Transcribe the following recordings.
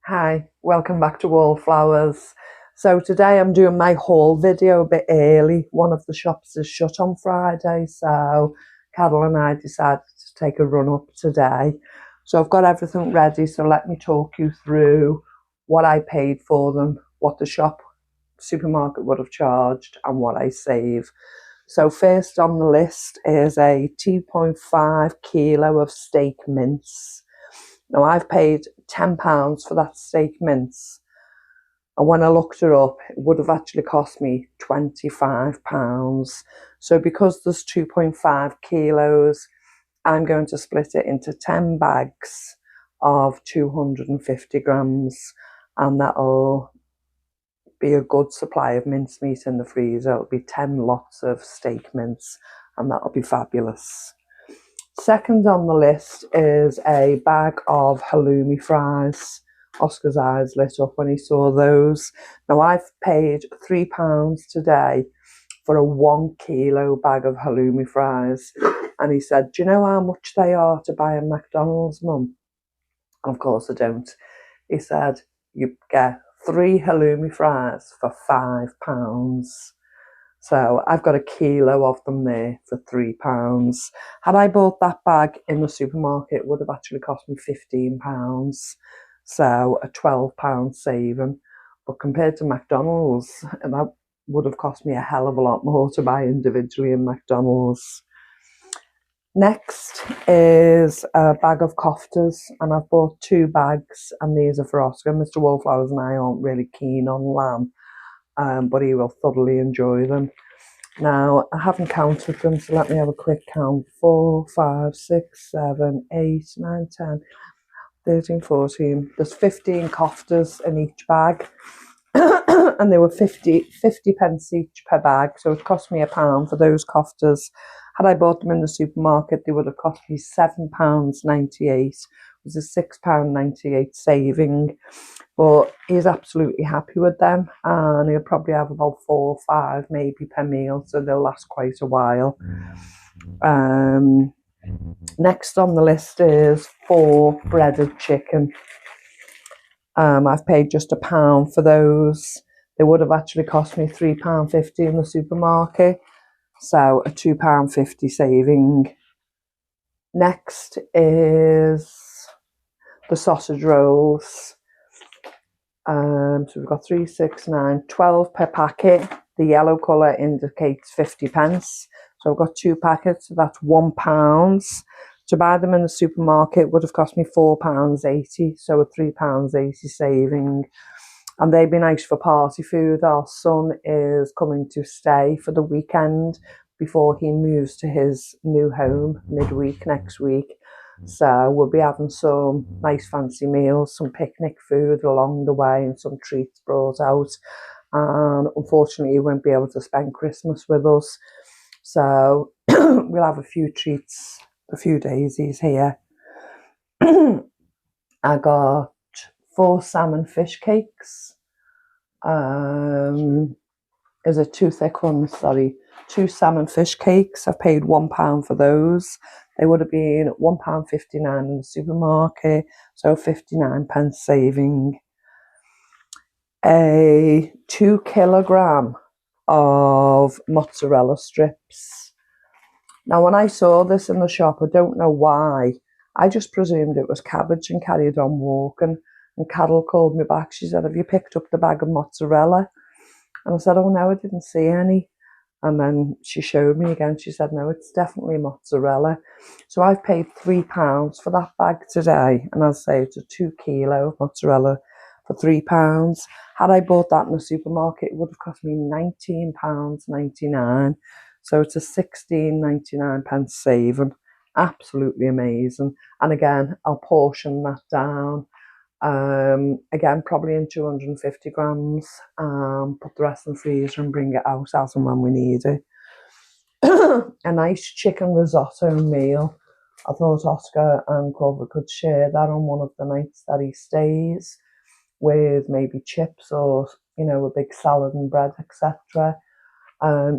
Hi, welcome back to Wallflowers. So today I'm doing my haul video a bit early. One of the shops is shut on Friday, so Carol and I decided to take a run up today. So I've got everything ready, so let me talk you through what I paid for them, what the supermarket would have charged, and what I save. So first on the list is a 2.5 kilo of steak mince. Now I've paid £10 for that steak mince, and when I looked it up, it would have actually cost me £25. So because there's 2.5 kilos, I'm going to split it into 10 bags of 250 grams, and that'll be a good supply of mincemeat in the freezer. It'll be 10 lots of steak mince, and that'll be fabulous. Second on the list is a bag of halloumi fries. Oscar's eyes lit up when he saw those. Now I've paid £3 today for a 1 kilo bag of halloumi fries. And he said, "Do you know how much they are to buy in McDonald's, Mum?" And of course I don't. He said, "You get 3 halloumi fries for £5. So I've got a kilo of them there for £3. Had I bought that bag in the supermarket, it would have actually cost me £15. So a £12 saving. But compared to McDonald's, that would have cost me a hell of a lot more to buy individually in McDonald's. Next is a bag of koftas, and I've bought 2 bags, and these are for Oscar. Mr Wallflowers and I aren't really keen on lamb, but he will thoroughly enjoy them. Now, I haven't counted them, so let me have a quick count. 4, 5, 6, 7, 8, 9, 10, 13, 14. There's 15 koftas in each bag, and they were 50 pence each per bag, so it cost me £1 for those koftas. Had I bought them in the supermarket, they would have cost me £7.98. It was a £6.98 saving. But he's absolutely happy with them, and he'll probably have about 4 or 5 maybe per meal, so they'll last quite a while. Next on the list is 4 breaded chicken. I've paid just £1 for those. They would have actually cost me £3.50 in the supermarket, so a £2.50 saving. Next is the sausage rolls. So we've got 3, 6, 9, 12 per packet. The yellow colour indicates 50 pence. So I've got 2 packets, so that's £1. To buy them in the supermarket would have cost me £4.80, so a £3.80 saving. And they'd be nice for party food. Our son is coming to stay for the weekend before he moves to his new home midweek next week. So we'll be having some nice fancy meals, some picnic food along the way, and some treats brought out. And unfortunately, he won't be able to spend Christmas with us. So we'll have a few treats, a few days he's here. I got 4 salmon fish cakes. Is it 2 thick ones? Sorry, 2 salmon fish cakes. I paid £1 for those. They would have been £1.59 in the supermarket, so 59 pence saving. A 2 kilogram of mozzarella strips. Now, when I saw this in the shop, I don't know why, I just presumed it was cabbage and carried on walking. And Carol called me back. She said, "Have you picked up the bag of mozzarella?" And I said, "Oh no, I didn't see any." And then she showed me again. She said, "No, it's definitely mozzarella." So I've paid £3 for that bag today. And I'll say it's a 2 kilo of mozzarella for £3. Had I bought that in the supermarket, it would have cost me £19.99. So it's a 16.99 pence saving. Absolutely amazing. And again, I'll portion that down. Again, probably in 250 grams. Put the rest in the freezer and bring it out as and when we need it. A nice chicken risotto meal. I thought Oscar and Clover could share that on one of the nights that he stays, with maybe chips or, a big salad and bread, etc.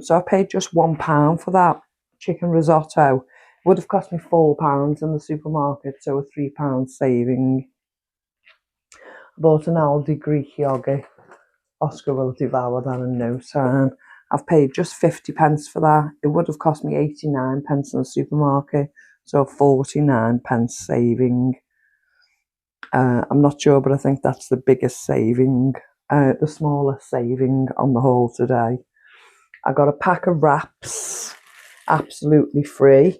So I paid just £1 for that chicken risotto. It would have cost me £4 in the supermarket, so a £3 saving. Bought an Aldi Greek yoghurt. Oscar will devour that in no time. I've paid just 50p for that. It would have cost me 89p in the supermarket, so 49p saving. I'm not sure, but I think that's the biggest saving, the smallest saving on the haul today. I got a pack of wraps, absolutely free.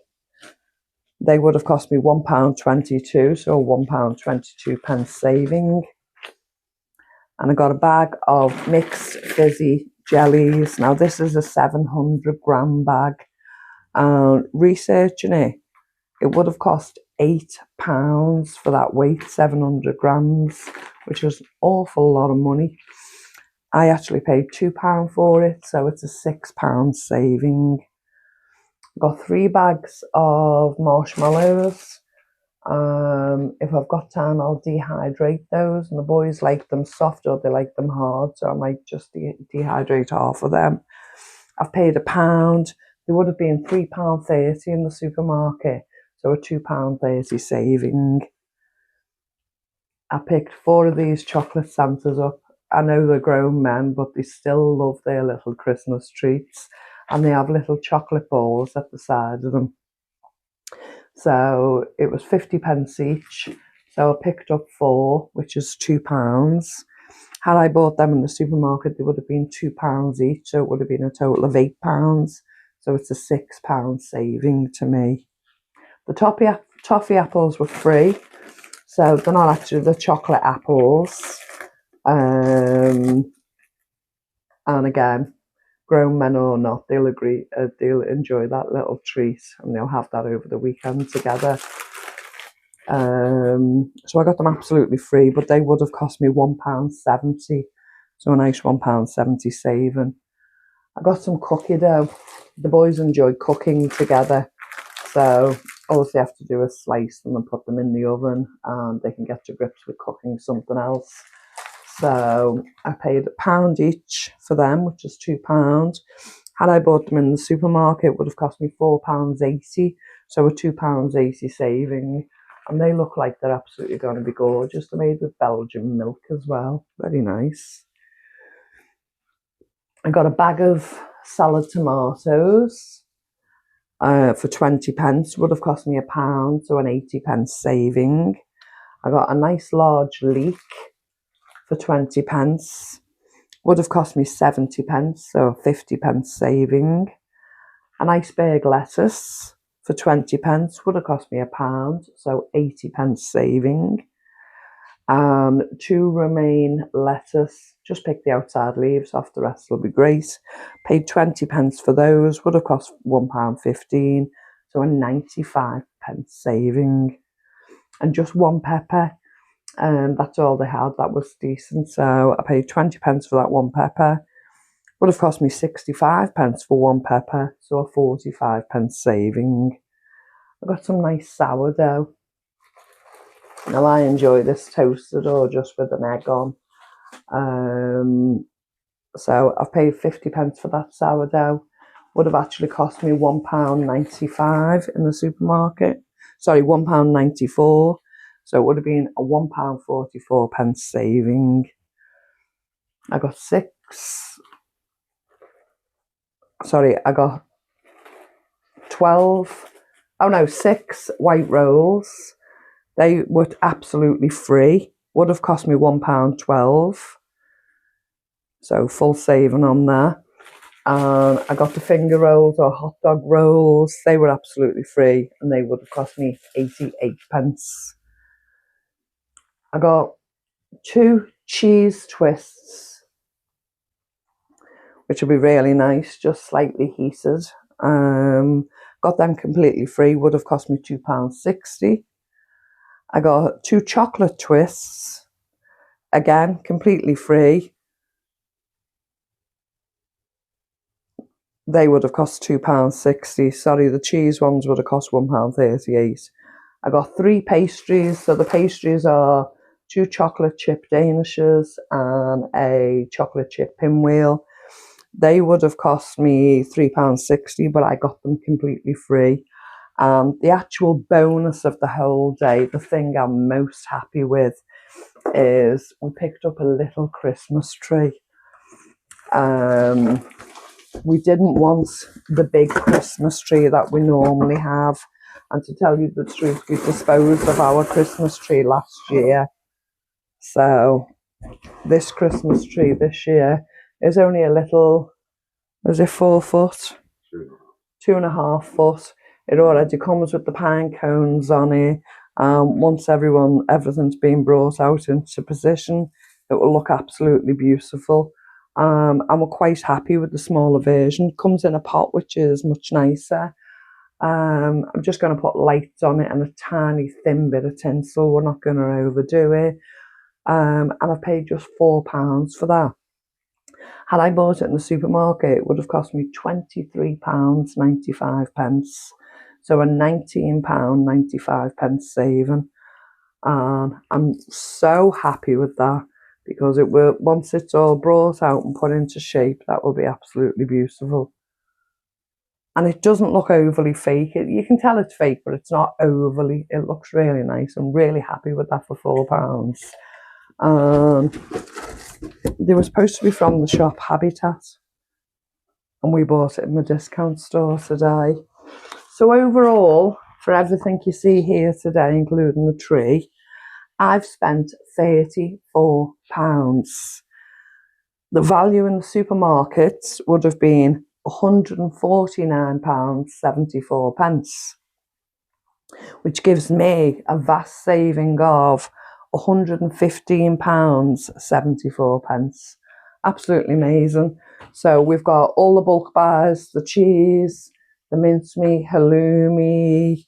They would have cost me £1.22, so £1.22 saving. And I got a bag of mixed fizzy jellies. Now this is a 700g bag. Researching it, it would have cost £8 for that weight, 700g, which was an awful lot of money. I actually paid £2 for it, so it's a £6 saving. Got 3 bags of marshmallows. If I've got time, I'll dehydrate those, and the boys like them soft or they like them hard, so I might just dehydrate half of them. I've paid £1. There would have been £3.30 in the supermarket, so a £2.30 saving. I picked 4 of these chocolate Santas up. I know they're grown men, but they still love their little Christmas treats, and they have little chocolate balls at the side of them. So it was 50p each. So I picked up 4, which is £2. Had I bought them in the supermarket, they would have been £2 each. So it would have been a total of £8. So it's a £6 saving to me. The toffee apples were free. So they're not actually the chocolate apples. And again, grown men or not, they'll enjoy that little treat, and they'll have that over the weekend together. So I got them absolutely free, but they would have cost me £1.70, so a nice £1.70 saving. I got some cookie dough. The boys enjoy cooking together, so all they have to do is slice them and put them in the oven, and they can get to grips with cooking something else. So I paid £1 each for them, which is £2. Had I bought them in the supermarket, it would have cost me £4.80, so a £2.80 saving. And they look like they're absolutely going to be gorgeous. They're made with Belgian milk as well. Very nice. I got a bag of salad tomatoes for 20p. Would have cost me £1, so an 80p saving. I got a nice large leek for 20p. Would have cost me 70p, so 50p saving. An iceberg lettuce for 20p would have cost me £1, so 80p saving. 2 romaine lettuce, just pick the outside leaves off, the rest will be great. Paid 20p for those, would have cost £1.15, so a 95p saving. And just 1 pepper. That's all they had. That was decent. So I paid 20p for that 1 pepper. Would have cost me 65p for 1 pepper, so a 45p saving. I got some nice sourdough. Now I enjoy this toasted or just with an egg on. So I've paid 50p for that sourdough. Would have actually cost me £1.95 in the supermarket. Sorry, £1.94. So it would have been a £1.44 saving. I got 6 white rolls. They were absolutely free. Would have cost me £1.12. So full saving on there. And I got the finger rolls or hot dog rolls. They were absolutely free, and they would have cost me 88p. I got 2 cheese twists, which will be really nice, just slightly heated. Got them completely free, would have cost me £2.60. I got 2 chocolate twists, again, completely free. They would have cost £2.60. Sorry, the cheese ones would have cost £1.38. I got 3 pastries. So the pastries are 2 chocolate chip danishes and a chocolate chip pinwheel. They would have cost me £3.60, but I got them completely free. The actual bonus of the whole day, the thing I'm most happy with, is we picked up a little Christmas tree. We didn't want the big Christmas tree that we normally have, and to tell you the truth, we disposed of our Christmas tree last year. So this Christmas tree this year is only a little, is it 4 foot? 2.5 foot. It already comes with the pine cones on it. Once everything's been brought out into position, it will look absolutely beautiful. And we're quite happy with the smaller version. It comes in a pot, which is much nicer. I'm just going to put lights on it and a tiny thin bit of tinsel. We're not going to overdo it. And I paid just £4 for that. Had I bought it in the supermarket, it would have cost me £23.95. So a £19.95 saving. And I'm so happy with that, because it will, once it's all brought out and put into shape, that will be absolutely beautiful. And it doesn't look overly fake. You can tell it's fake, but it's not overly. It looks really nice. I'm really happy with that for £4. They were supposed to be from the shop Habitat, and we bought it in the discount store today. So overall, for everything you see here today, including the tree, I've spent £34. The value in the supermarkets would have been £149.74, which gives me a vast saving of £115.74. Absolutely amazing. So we've got all the bulk buys, the cheese, the mincemeat, halloumi.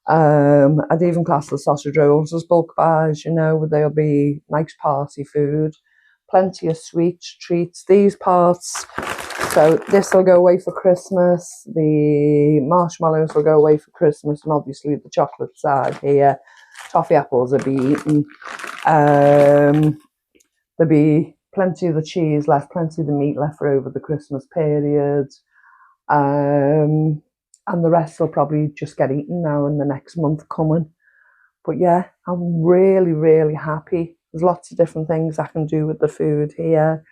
I'd even class the sausage rolls as bulk buys, you know, they'll be nice party food. Plenty of sweets, treats, these parts. So this will go away for Christmas. The marshmallows will go away for Christmas, and obviously the chocolate side here. Toffee apples will be eaten. There'll be plenty of the cheese left, plenty of the meat left for over the Christmas period. And the rest will probably just get eaten now in the next month coming. But yeah, I'm really, really happy. There's lots of different things I can do with the food here.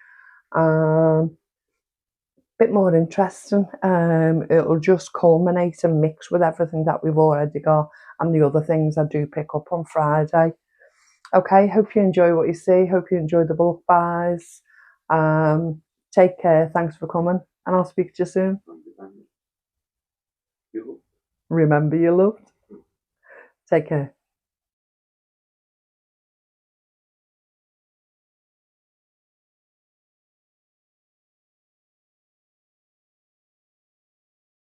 Bit more interesting. It'll just culminate and mix with everything that we've already got and the other things I do pick up on Friday. Okay, hope you enjoy what you see. Hope you enjoy the bulk buys. Take care. Thanks for coming, and I'll speak to you soon. Remember, you're loved. Take care.